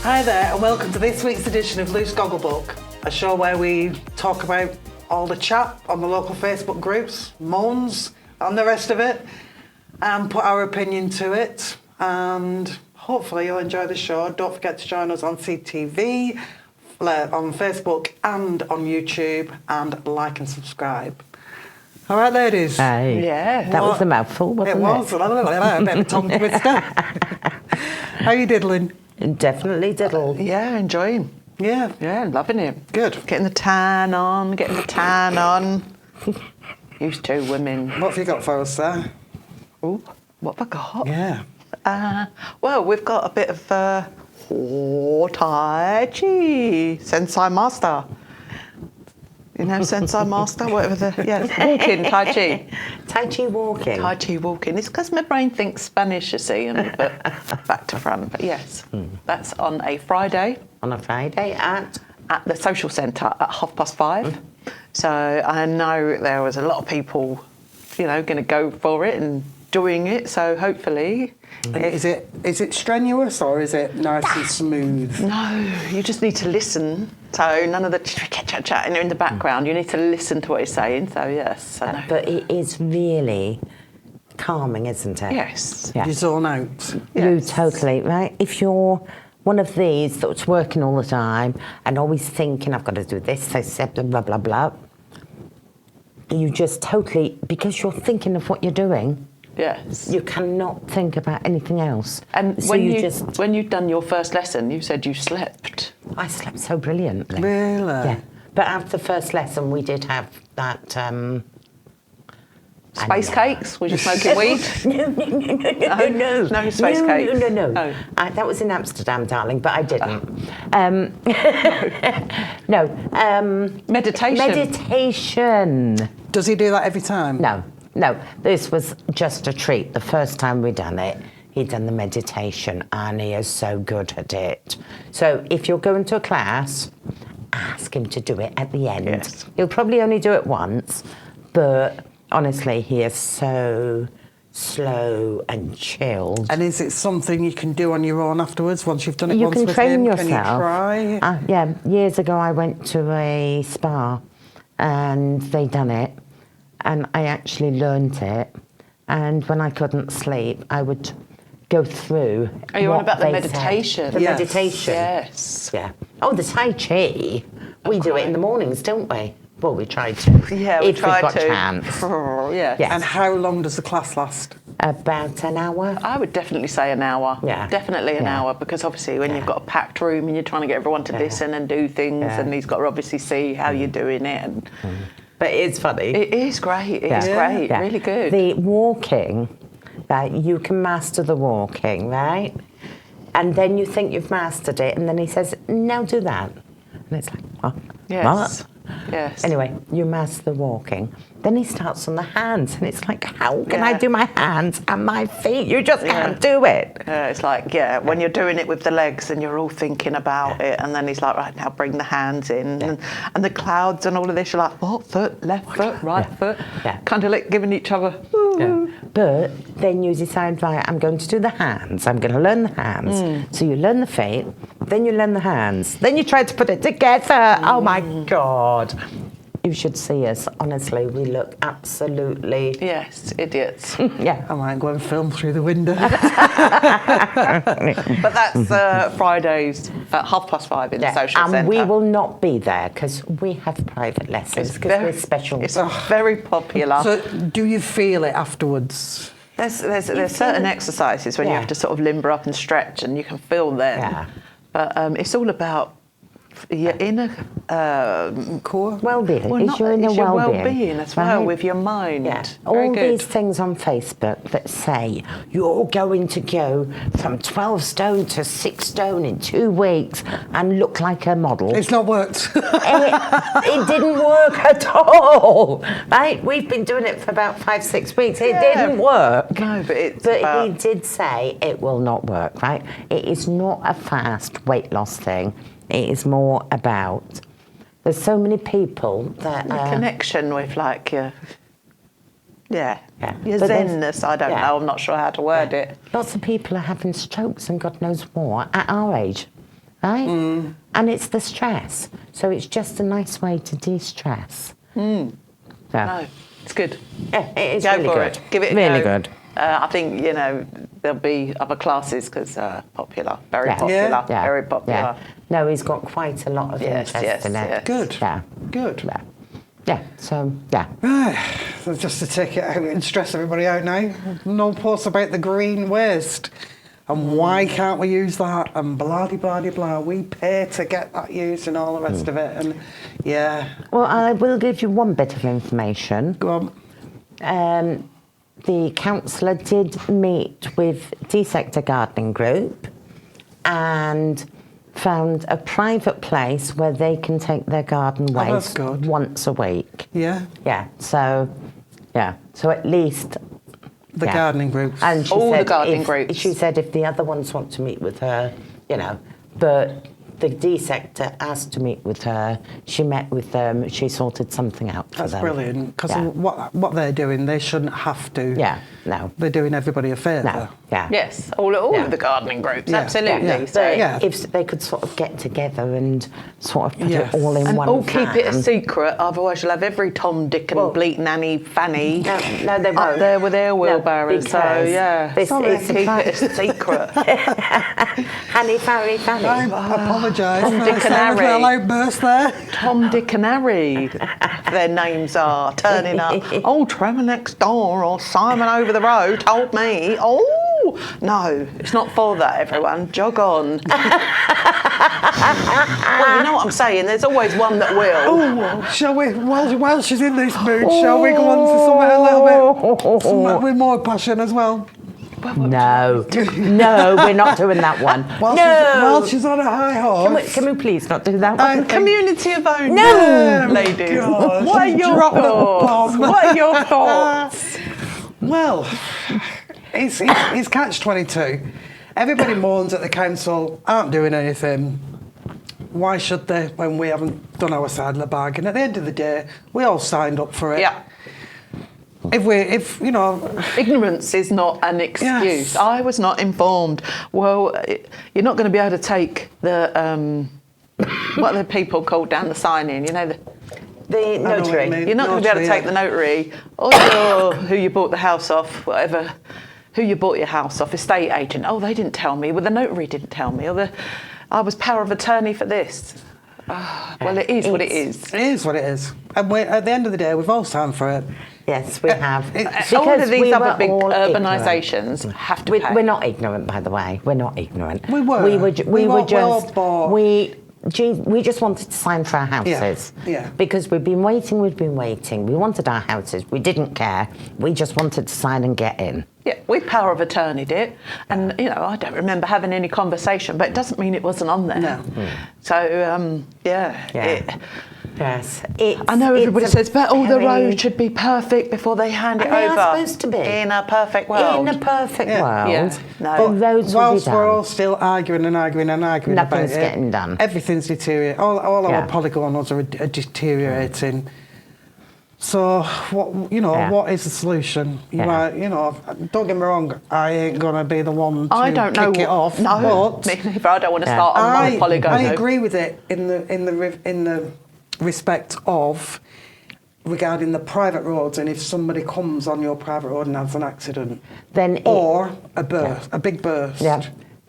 Hi there, and welcome to this week's edition of Loose Goggle Book, a show where we talk about all the chat on the local Facebook groups, moans, and the rest of it, and put our opinion to it. And hopefully you'll enjoy the show. Don't forget to join us on CTV, on Facebook, and on YouTube, and like and subscribe. All right, ladies. Hey. Yeah. That was a mouthful, wasn't it? It was. A bit of a tongue twister. How you diddling? Definitely diddled. Yeah, enjoying. Yeah. Yeah, loving it. Good. Getting the tan on. Used to women. What have you got for us, Sarah? Ooh, what have I got? Yeah. Well, we've got a bit of Tai Chi, Sensei Master. You know, Sensei Master, whatever walking, Tai Chi. Tai Chi walking. Tai Chi walking. It's because my brain thinks Spanish, you see, and but back to front. But yes, that's on a Friday. On a Friday at the social centre at 5:30. So I know there was a lot of people, going to go for it and doing it. So hopefully, Is it strenuous or is it nice and smooth? no, you just need to listen. So none of the chat in the background. You need to listen to what he's saying. So yes, I know. but it is really calming, isn't it? Yes. Yeah. You zone out. You Yes. totally, right? If you're one of these that's working all the time and always thinking, I've got to do this, blah, blah, blah, you just totally, because you're thinking of what you're doing, Yes. you cannot think about anything else. And so when you'd done your first lesson, you said you slept. I slept so brilliantly. Really? Yeah. But after the first lesson, we did have that... Space cakes? Was you smoking weed? No. No space cakes. No. Oh. That was in Amsterdam, darling, but I didn't. No. Meditation. Meditation. Does he do that every time? No. This was just a treat. The first time we done it, he'd done the meditation, and he is so good at it. So if you're going to a class, ask him to do it at the end. Yes. He'll probably only do it once, but honestly, he is so slow and chilled. And is it something you can do on your own afterwards once you've done it You once can with train him? yourself. Can you try? Yeah, years ago I went to a spa and they done it, and I actually learnt it. And when I couldn't sleep, I would go through. Are you on what about the they meditation? said. The Yes. meditation. Yes. Yeah. Oh, the Tai Chi. We do it in the mornings, don't we? Well, we try to. Yeah, we if tried we've got to. chance. Yes. Yeah. And how long does the class last? About an hour. I would definitely say an hour. Yeah. Definitely an Yeah. hour, because obviously when Yeah. you've got a packed room and you're trying to get everyone to listen and do things, Yeah. and he's got to obviously see how you're doing it. And But it's funny. it is great. It is Yeah. great. Yeah. Really good. The walking, right? You can master the walking, right? And then you think you've mastered it, and then he says, "Now do that," and it's like, what? Yes. What? Yes. Anyway, you master the walking. Then he starts on the hands, and it's like, how can I Yeah. do my hands and my feet? You just can't do it. It's like, when you're doing it with the legs and you're all thinking about it, and then he's like, right, now bring the hands in. And the clouds and all of this, you're like, what foot, left foot, right foot. Yeah. Kind of like giving each other, Yeah. But then you decide, right, I'm going to do the hands. I'm going to learn the hands. So you learn the feet, then you learn the hands. Then you try to put it together. Oh, my God. You should see us. Honestly, we look absolutely... yes, idiots. Yeah. I might go and film through the window. But that's Fridays at 5:30 in the social and centre. we will not be there because we have private lessons because we're special. It's very popular. So do you feel it afterwards? There's certain exercises when you Yeah. have to sort of limber up and stretch, and you can feel them. Yeah. But it's all about your inner Core? Well-being. well, It's your inner it's your well-being. well-being as well, right? with your mind. Yeah. Very All good. these things on Facebook that say you're going to go from 12 stone to 6 stone in 2 weeks and look like a model. It's not worked. It didn't work at all, right? We've been doing it for about 5-6 weeks. It didn't work. No, but it's But about- he did say it will not work, right? It is not a fast weight loss thing. It is more about... There's so many people that... the connection with like your... Yeah. Your But there's- zenness, I don't yeah. know, I'm not sure how to word it. Lots of people are having strokes and God knows what at our age. right? And it's the stress. So it's just a nice way to de-stress. No, it's good. Yeah, it is Go really for good. it. Give it a really go. good. I think, there'll be other classes because popular, very Yeah. popular, Yeah. very popular. Yeah. No, he's got quite a lot of Yes, interest in it. yes. Good. Yeah. Good. Yeah. Yeah. So, yeah. So just to take it out and stress everybody out now, no posts about the green waste. And why can't we use that? And blah, blah, blah, blah. We pay to get that used and all the rest of it. And yeah. Well, I will give you one bit of information. Go on. The councillor did meet with D-Sector Gardening Group and found a private place where they can take their garden that's waste good. once a week. Yeah. Yeah, so at least... The gardening groups. And she All the said gardening if- groups. She said if the other ones want to meet with her, but the D-Sector asked to meet with her. She met with them. She sorted something out for That's them. brilliant. Because Yeah. what they're doing, they shouldn't have to. Yeah, no. They're doing everybody a favour. No, yeah. Yes, all Yeah. of the gardening groups, Yeah. absolutely. Yeah. So, Yeah. If they could sort of get together and sort of put Yes. it all in And one all keep it a van. secret, otherwise you'll have every Tom, Dick and Well- Bleat Nanny Fanny No, they up won't. there with their No, wheelbarrows. So, because yeah, this is keep it a secret. Hanny, Farry, Fanny. I apologise. Tom, Dick and Sounds Harry. like a loud burst there. Tom, Dick and Harry, their names are turning up. Oh, Trevor next door or Simon over the road told me. Oh, no, it's not for that, everyone. Jog on. Well, you know what I'm saying? There's always one that will. Oh, shall we, while she's in this mood, shall we go on to something a little bit something with more passion as well? No, we're not doing that one. While she's on a high horse. Can we please not do that one? Community of own. No! Ladies. God, What are she's your dropped the thoughts? bomb. What are your thoughts? Well, it's catch-22. Everybody moans that the council aren't doing anything. Why should they when we haven't done our side of the bargain? At the end of the day, we all signed up for it. Yeah. If you know, Ignorance is not an excuse. Yes. I was not informed. Well, you're not going to be able to take the what are the people called down the sign in? You know, The know what you notary. mean. you're not going to be able to Notary, take the notary or who you bought the house off, whatever. Who you bought your house off, estate agent. Oh, they didn't tell me. Well, the notary didn't tell me. Or I was power of attorney for this. Well, it is what it is. it is what it is. And at the end of the day, we've all signed for it. Yes, we have. All of Because these we other were big all urbanisations have to pay. We're not ignorant, by the way. We're not ignorant. We were. We were We were well just. bought. We just wanted to sign for our houses. Yeah. Because we'd been waiting. We wanted our houses. We didn't care. We just wanted to sign and get in. Yeah, we power of attorneyed it, and I don't remember having any conversation, but it doesn't mean it wasn't on there. No. So Yeah. Yes. I know everybody it's a says, but all the very- roads should be perfect before they hand it And they over. are supposed to be. In a perfect world. In a perfect Yeah. world, Yeah. No. the roads will be Whilst we're all done. still arguing about Nothing's it, getting done. Everything's deteriorating. All Yeah. our polygonals are deteriorating. So what Yeah. what is the solution? Yeah. Don't get me wrong. I ain't gonna be the one to I don't know. kick it off. No, but me neither. I don't want to Yeah. start on my polygon. I agree with it in the respect of regarding the private roads, and if somebody comes on your private road and has an accident, Then or a burst, a big burst. Yeah.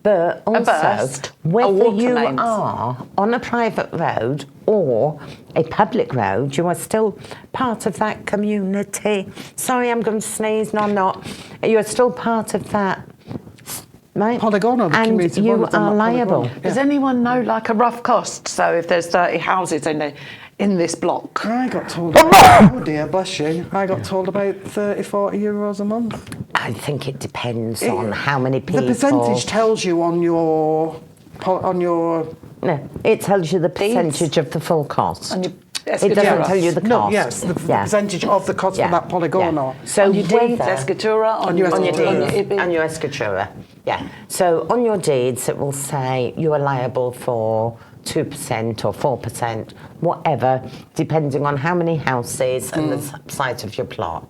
But also, burst, a whether water you mains. are on a private road or a public road, you are still part of that community. Sorry, I'm going to sneeze. No, I'm not. You are still part of that. Right? Polygonal, the and community you ones are are not liable. polygonal. Does anyone know like a rough cost? So if there's 30 houses in this block. I got told oh dear, bless you. I got told about 30-40 euros a month. I think it depends on how many people. The percentage tells you on your No, it tells you the percentage of the full cost. On your It doesn't tell you the cost. No, yes, the Yeah. percentage of the cost Yeah. for that polygonal. Yeah. So on your deeds, whether- escritura, on your your escritura. IBI. and your escritura, yeah. So on your deeds, it will say you are liable for 2% or 4%, whatever, depending on how many houses and the size of your plot.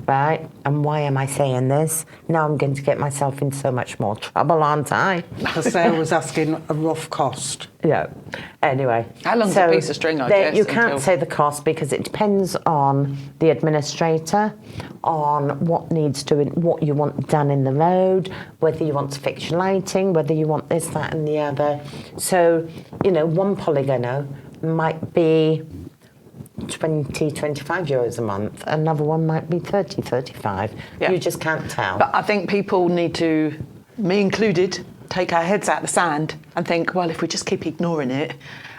right? And why am I saying this? Now I'm going to get myself in so much more trouble, aren't I? Because Sarah was asking a rough cost. Yeah. Anyway. How long's a piece of string, I guess? You can't until- say the cost because it depends on the administrator, on what needs doing, what you want done in the road, whether you want to fix your lighting, whether you want this, that and the other. So, one polygono might be 20, 25 euros a month. Another one might be 30, 35. Yeah. You just can't tell. But I think people need to, me included, take our heads out of the sand and think, well, if we just keep ignoring it,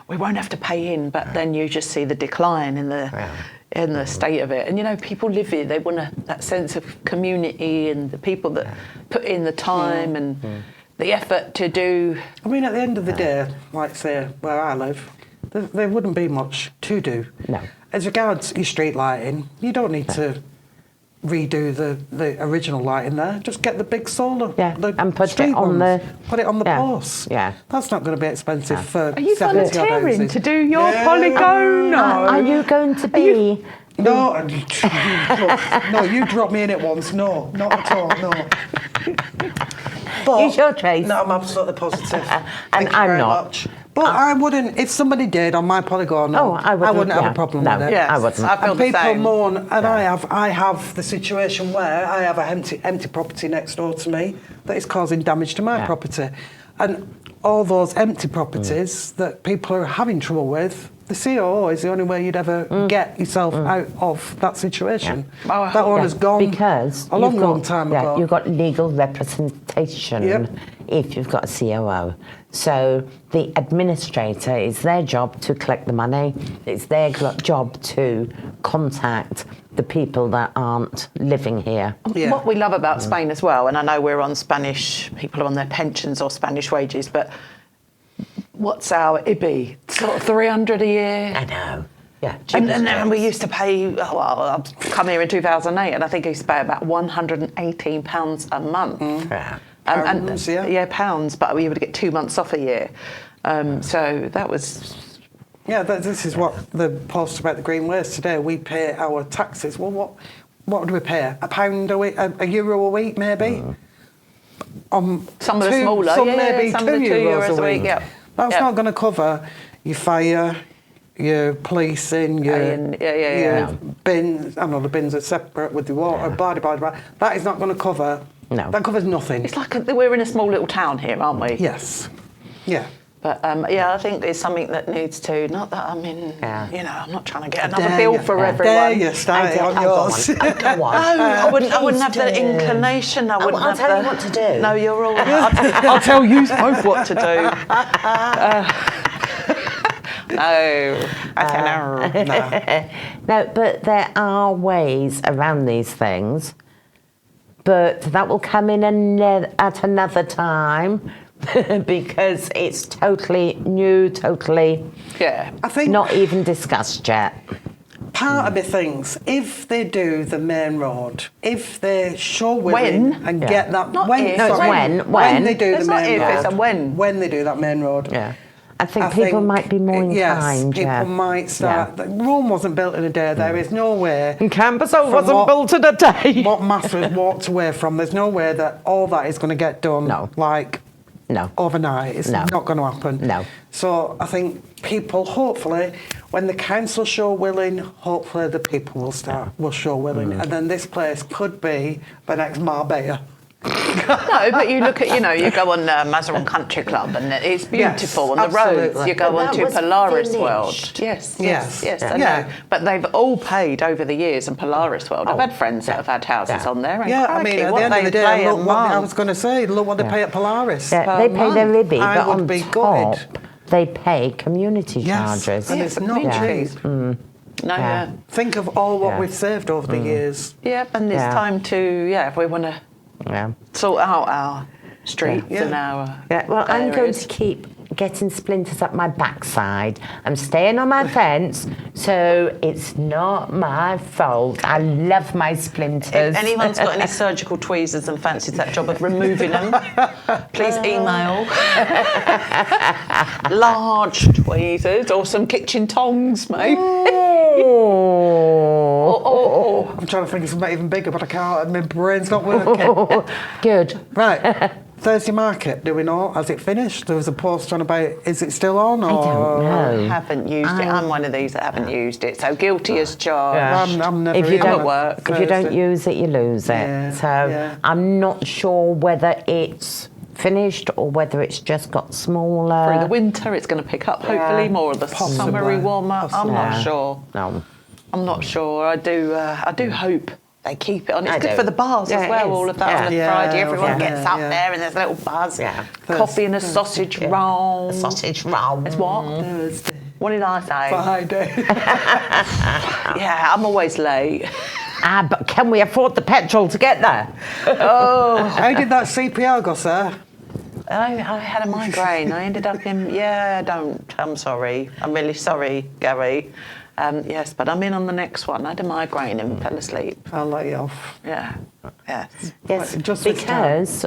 we won't have to pay in. But then you just see the decline in the state of it. And, people live here. They want that sense of community and the people that put in the time and the effort to do. I mean, at the end of the day, like say where I live, there wouldn't be much to do. No. As regards your street lighting, you don't need to redo the original lighting there. Just get the big solar. Yeah, the and put street it on ones. the... Put it on the Yeah, posts. yeah. That's not going to be expensive for Are you 70 volunteering houses. to do your polygon? Are you going to be... No, no, you dropped me in it once. No, not at all, no. But, Use your trace. No, I'm absolutely positive. And Thank you I'm very not. much. But I wouldn't, if somebody did on my polygon, I wouldn't have yeah. a problem No, with it. Yes, I wouldn't. I feel And the people same. mourn, and I have the situation where I have an empty property next door to me that is causing damage to my property. And all those empty properties that people are having trouble with, the COO is the only way you'd ever get yourself out of that situation. Oh, That one has gone because a long time ago. You've got legal representation Yep. if you've got a COO. So the administrator, it's their job to collect the money. It's their job to contact the people that aren't living here. Yeah. What we love about Spain as well, and I know we're on Spanish, people are on their pensions or Spanish wages, but what's our IBI? Sort of 300 a year? I know. Yeah. And then we used to pay, I've come here in 2008, and I think I used to pay about £118 a month. Yeah. Pounds, yeah. Pounds, but we would get 2 months off a year. So that was... Yeah, this is what the post about the green waste today. We pay our taxes. Well, what do we pay? £1 a week, a euro a week, maybe. Some of the smaller, some yeah, maybe some €2 of the €2 a week, yeah. That's Yeah. not going to cover your fire, your policing, your Yeah. bins. I know the bins are separate with the water. Blah, blah, blah. That is not going to cover. No. That covers nothing. It's like we're in a small little town here, aren't we? Yes. Yeah. But I think it's something that needs to. Not that I'm in. Yeah. I'm not trying to get another bill for everyone. Dare you start it on yours? Go on. I wouldn't have Please the do. inclination. I wouldn't I'll have tell the, you what to do. No, you're all. I'll tell you both what to do. No, I don't know. No, but there are ways around these things. But that will come in at another time because it's totally new, totally Yeah. I think not even discussed yet. part of me thinks if they do the main road, if they show willing When? and Yeah. get that Not when, if. No, it's sorry, when. they do It's the not main if, road. it's a when. they do that main road. Yeah. I think people might be more inclined. Yes, people yeah. might start. Yeah. Rome wasn't built in a day. There is no way. And Campus from wasn't built in a day. What Masters walked away from. There's no way that all that is going to get done. No. Like No. overnight. It's No. not going to happen. No. So I think people, hopefully, when the council show willing, hopefully the people will show willing, and then this place could be the next Marbella. No, but you look at, you go on Mazarin Country Club and it's beautiful, Yes, and the roads. absolutely. You go But on that to was Polaris finished. World. Yes, Yes. I Yeah. know. But they've all paid over the years in Polaris World. I've had friends that have had houses on there. And Yeah, I mean, at the end of the day, look what I was going to say. Look what they pay at Polaris. Yeah, they pay their month. Libby, I but would on be top, gutted. they pay community Yes, charges. and it's not community cheap. No, Yeah. Think of all what Yeah. we've saved over the years. Yeah, and it's Yeah. time to, if we want to Yeah. sort out our streets Yeah. and our Yeah, well, I'm going areas. to keep getting splinters up my backside. I'm staying on my fence, so it's not my fault. I love my splinters. If anyone's got any surgical tweezers and fancies that job of removing them, please email. Large tweezers or some kitchen tongs, mate. Oh. I'm trying to think of something even bigger, but I can't, and my brain's not working. Good. Right. Thursday Market, do we know? Has it finished? There was a post on about, is it still on? Or? I don't know. Haven't used it. I'm one of these that haven't used it, so guilty as charged. I'm never If you even don't at work. If you don't Thursday. use it, you lose it. Yeah, So yeah. I'm not sure whether it's finished or whether it's just got smaller. Through the winter, it's going to pick up, hopefully, more of the Possibly. summery warmer. Possibly. I'm not Yeah. sure. No. I'm not sure. I do hope they keep it on. It's I good do. for the bars Yeah, as it well. is. All of that on a Yeah. Friday. Yeah, Everyone yeah, gets up yeah. there and there's a little buzz. Yeah. Coffee and a sausage roll. A sausage roll. It's what? Thursday. What did I say? Friday. Yeah, I'm always late. But can we afford the petrol to get there? How did that CPR go, sir? I had a migraine. I ended up in. Yeah, don't. I'm sorry. I'm really sorry, Gary. Yes, but I'm in on the next one. I had a migraine and fell asleep. I'll let you off. Yeah. Yes. Yes, Right, just this time. because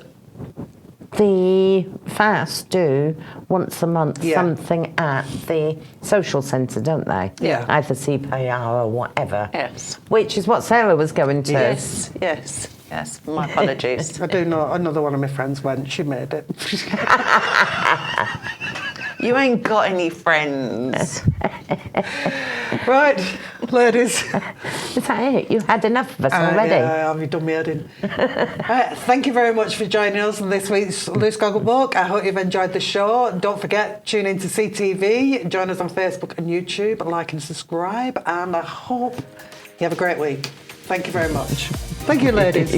the FAST do once a month Yeah. something at the social centre, don't they? Yeah. Either CPR or whatever. Yes. Which is what Sarah was going to. Yes. Yes. Yes. My apologies. I do know another one of my friends went. She made it. You ain't got any friends. Right, ladies. Is that it? You had enough of us already? Yeah, have you done me head in? Right, thank you very much for joining us on this week's Loose Goggle Book. I hope you've enjoyed the show. Don't forget, tune in to CTV. Join us on Facebook and YouTube. Like and subscribe. And I hope you have a great week. Thank you very much. Thank you, ladies.